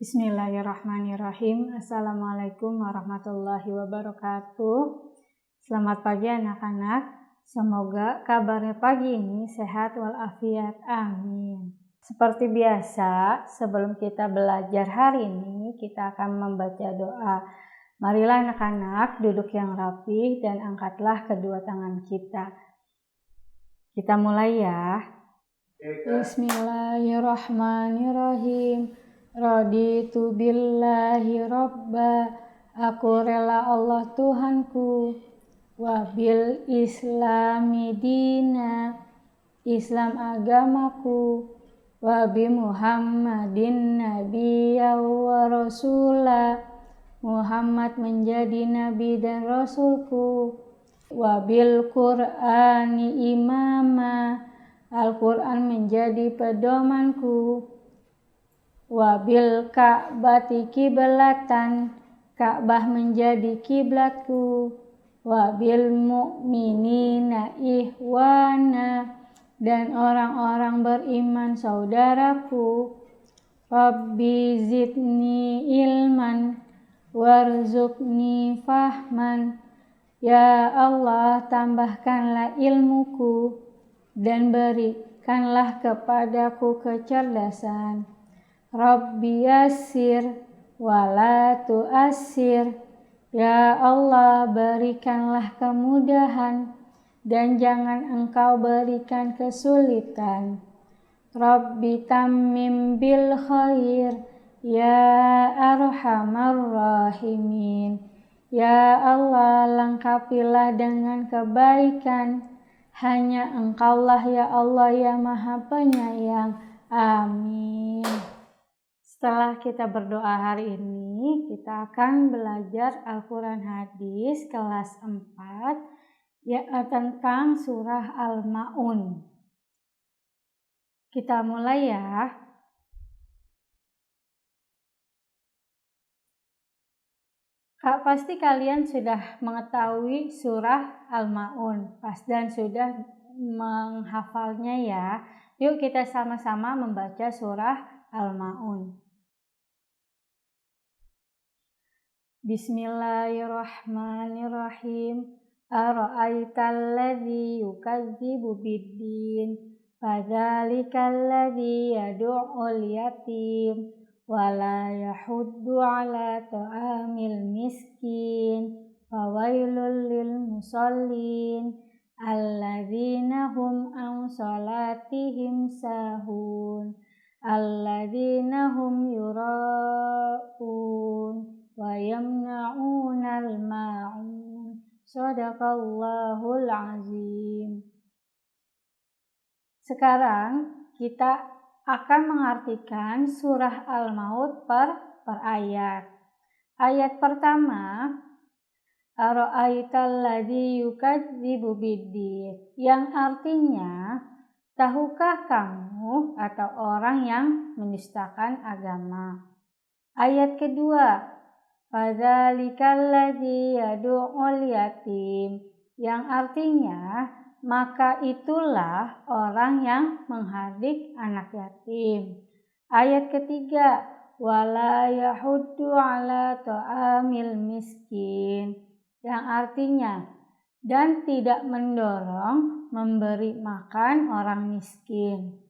Bismillahirrahmanirrahim. Assalamualaikum warahmatullahi wabarakatuh. Selamat pagi anak-anak. Semoga kabarnya pagi ini sehat walafiat. Amin. Seperti biasa, sebelum kita belajar hari ini, kita akan membaca doa. Marilah anak-anak duduk yang rapi dan angkatlah kedua tangan kita. Kita mulai ya. Bismillahirrahmanirrahim. Raditu billahi robba, aku rela Allah Tuhanku, wabil islami dina, Islam agamaku, wabi Muhammadin nabiyya wa rasula, Muhammad menjadi nabi dan rasulku, wabil Qur'ani imama, Al-Quran menjadi pedomanku, wabil Ka'bati kiblatan, Ka'bah menjadi kiblatku, wabil mu'minina ihwana, dan orang-orang beriman saudaraku. Rabbi zidni ilman warzuqni fahman, ya Allah tambahkanlah ilmuku dan berikanlah kepadaku kecerdasan. Rabbi yassir wala tu'assir, ya Allah berikanlah kemudahan dan jangan engkau berikan kesulitan. Rabbi tammim bil khair, ya arhamar rahimin, ya Allah lengkapilah dengan kebaikan, hanya engkaulah ya Allah yang maha penyayang. Amin. Setelah kita berdoa hari ini, kita akan belajar Al-Quran Hadis kelas 4 tentang surah Al-Ma'un. Kita mulai ya. Pasti kalian sudah mengetahui surah Al-Ma'un dan sudah menghafalnya ya. Yuk kita sama-sama membaca surah Al-Ma'un. Bismillahirrahmanirrahim. Ara'aital ladzi yukadzibu biddin, fadzalikal ladzi yad'ul yatim wa la yahuddu 'ala ta'amil miskin, fawailul lil musallin alladzina hum an salatihim sahun, alladzina hum yura'un wa yamna'unal ma'un. Shadaqallahul azim. Sekarang kita akan mengartikan surah Al-Maun per ayat. Ayat pertama, Ara'aital ladzi yukadzibu biddin, yang artinya, tahukah kamu atau orang yang menistakan agama. Ayat kedua, fadzalikal ladzi yad'ul yatim, yang artinya, maka itulah orang yang menghardik anak yatim. Ayat ketiga, wala yahuddu 'ala ta'amil miskin, yang artinya, dan tidak mendorong memberi makan orang miskin.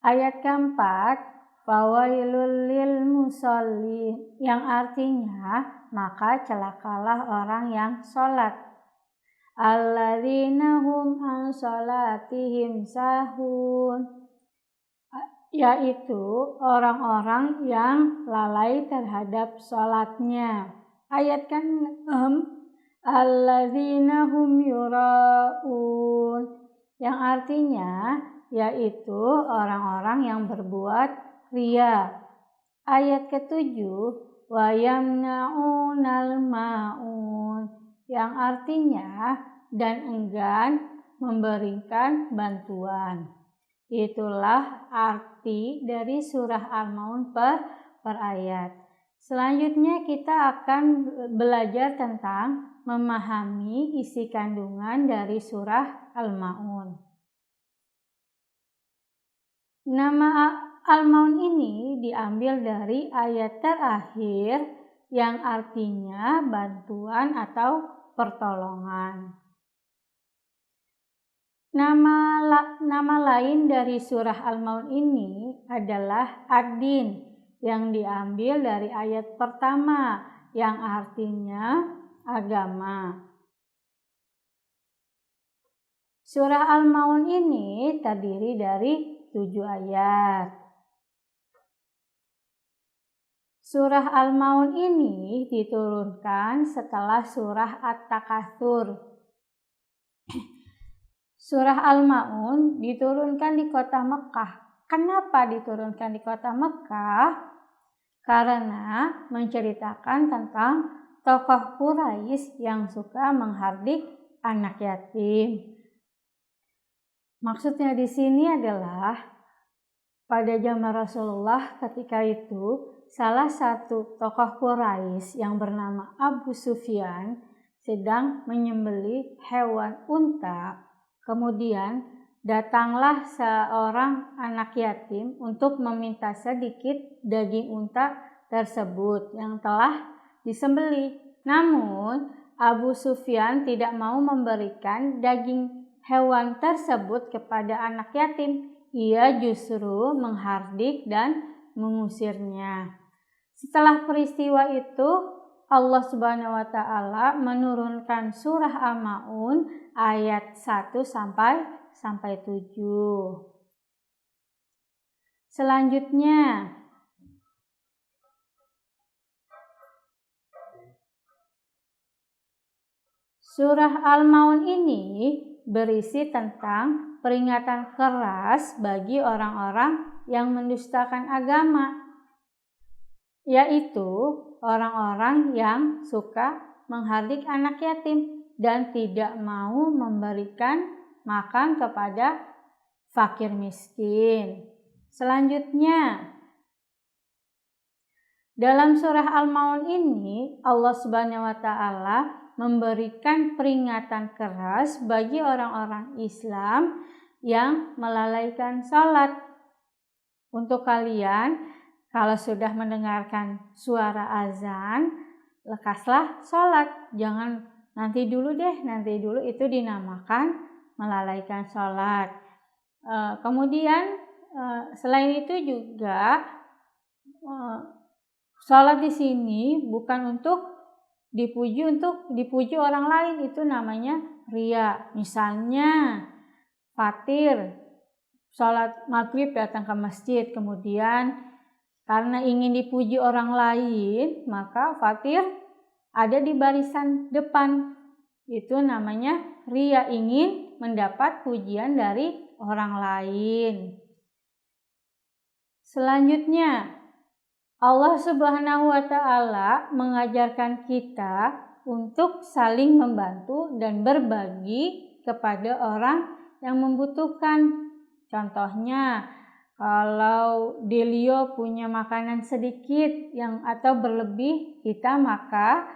Ayat keempat, fawailul lil musallin, yang artinya, maka celakalah orang yang sholat. Alladzina hum an salatihim sahun, yaitu orang-orang yang lalai terhadap sholatnya. Ayat ke-6, alladzina hum yura'un, yang artinya yaitu orang-orang yang berbuat riya. Ayat ke-7, wa yamna'unal ma'un, yang artinya dan enggan memberikan bantuan. Itulah arti dari surah Al-Ma'un per ayat. Selanjutnya kita akan belajar tentang memahami isi kandungan dari surah Al-Ma'un. Nama Al-Maun ini diambil dari ayat terakhir yang artinya bantuan atau pertolongan. Nama lain dari surah Al-Maun ini adalah Ad-Din yang diambil dari ayat pertama yang artinya agama. Surah Al-Maun ini terdiri dari 7 ayat. Surah Al-Maun ini diturunkan setelah surah At-Takatsur. Surah Al-Maun diturunkan di kota Mekah. Kenapa diturunkan di kota Mekah? Karena menceritakan tentang tokoh Quraisy yang suka menghardik anak yatim. Maksudnya di sini adalah pada zaman Rasulullah ketika itu salah satu tokoh Quraisy yang bernama Abu Sufyan sedang menyembelih hewan unta. Kemudian datanglah seorang anak yatim untuk meminta sedikit daging unta tersebut yang telah disembelih. Namun Abu Sufyan tidak mau memberikan daging hewan tersebut kepada anak yatim. Ia justru menghardik dan mengusirnya. Setelah peristiwa itu, Allah Subhanahu wa taala menurunkan surah Al-Maun ayat 1 sampai 7. Selanjutnya, surah Al-Maun ini berisi tentang peringatan keras bagi orang-orang yang mendustakan agama, yaitu orang-orang yang suka menghardik anak yatim dan tidak mau memberikan makan kepada fakir miskin. Selanjutnya, dalam surah Al-Maun ini Allah Subhanahu wa taala memberikan peringatan keras bagi orang-orang Islam yang melalaikan sholat. Untuk kalian, kalau sudah mendengarkan suara azan, lekaslah sholat. Jangan nanti dulu itu dinamakan melalaikan sholat. Kemudian selain itu juga sholat di sini bukan untuk dipuji orang lain, itu namanya riya. Misalnya fatir sholat maghrib datang ke masjid, kemudian karena ingin dipuji orang lain maka fatir ada di barisan depan, itu namanya riya, ingin mendapat pujian dari orang lain. Selanjutnya, Allah Subhanahu wa taala mengajarkan kita untuk saling membantu dan berbagi kepada orang yang membutuhkan. Contohnya, kalau Delio punya makanan sedikit atau berlebih, kita maka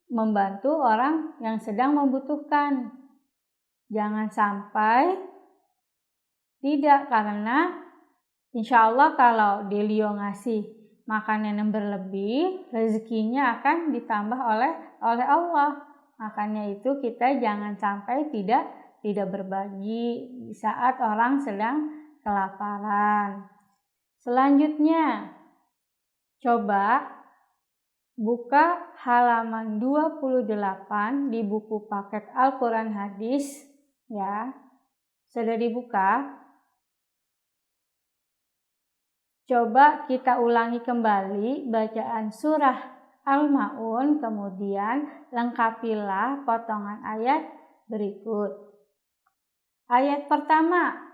membantu orang yang sedang membutuhkan. Jangan sampai tidak, karena insya Allah kalau Delio ngasih makanan yang berlebih, rezekinya akan ditambah oleh Allah. Makanya itu kita jangan sampai tidak berbagi di saat orang sedang kelaparan. Selanjutnya, coba buka halaman 28 di buku paket Al-Quran Hadis ya. Sudah dibuka? Coba kita ulangi kembali bacaan surah Al-Maun, kemudian lengkapilah potongan ayat berikut. Ayat pertama,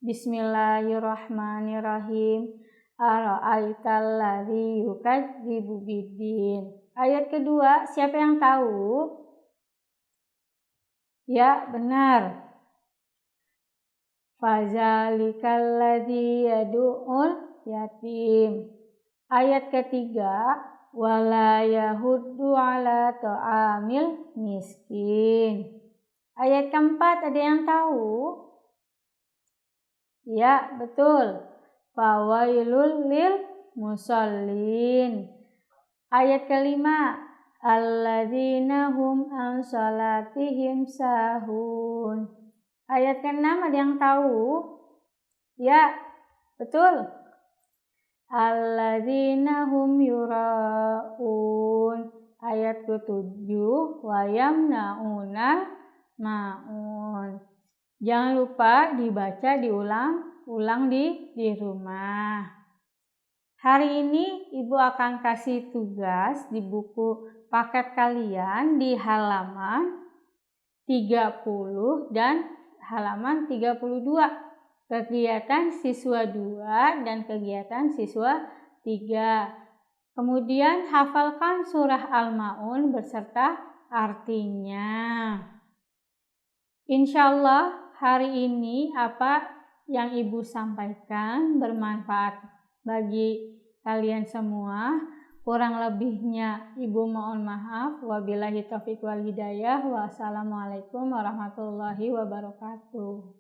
Bismillahirrahmanirrahim. Ara'aital ladzi yukadzibu biddin. Ayat kedua, siapa yang tahu? Ya, benar. Fazalikal ladzi yad'ul yatim. Ayat ketiga, wala yahuddu ala ta'amil miskin. Ayat keempat, ada yang tahu? Ya, betul. fawailul lil musallin. Ayat kelima, alladzina hum an salatihim sahun. Ayat ke-6 ada yang tahu? Ya, betul. Alladzina hum yura'un. Ayat ke-7, wa yamna'una ma'un. Jangan lupa dibaca diulang di rumah. Hari ini Ibu akan kasih tugas di buku paket kalian di halaman 30 dan halaman 32. Kegiatan siswa 2 dan kegiatan siswa 3. Kemudian hafalkan surah Al-Ma'un beserta artinya. Insya Allah hari ini apa yang Ibu sampaikan bermanfaat bagi kalian semua. Kurang lebihnya Ibu mohon maaf. Wabillahi taufiq wal hidayah. Wassalamualaikum warahmatullahi wabarakatuh.